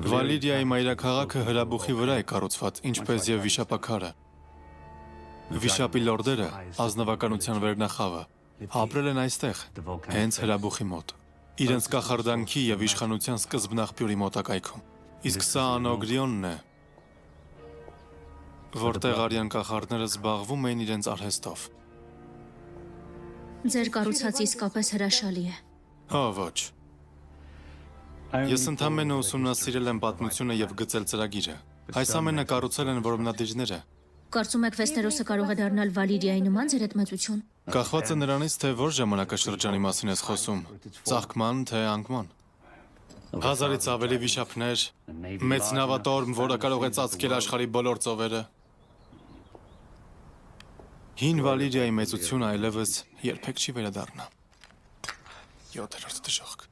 Վալիրիայի մայրաքաղաքը հրաբուխի վրա է կառուցված, ինչպես եւ վիշապաքարը։ Վիշապի լորդերը, ազնվականության վերնախավը, ապրել են այստեղ, հենց հրաբուխի մոտ, իրենց կախարդանքի եւ իշխանության սկզբնաղբյուրի մոտակայքում։ Իսկ սա Անոգրիոնն է, որտեղ արյան կախարդները զբաղվում էին իրենց արհեստով։ Ձեր կառուցածը իսկապես հրաշալի է։ Հա, ոչ։ Ես ընդամենը ուսումնասիրել եմ պատմությունը եւ գծել ծրագիրը։ Այս ամենը կառուցել են որմնադիրները։ Կարծում եք Վեստերոսը կարող է դառնալ Վալիրիայի նման ձեր հետ մեծություն։ Կախված է նրանից, թե որ ժամանակաշրջանի մասին ես խոսում, ծաղկման թե անկման։ Հազարից ավելի վիշապներ, մեծ նավատորմ, որը կարող է ծածկել աշխարհի բոլոր ծովերը։ Հին Վալիրիայի մեծությունը այլևս երբեք չի վերադառնա։ 7-րդ դժոխք։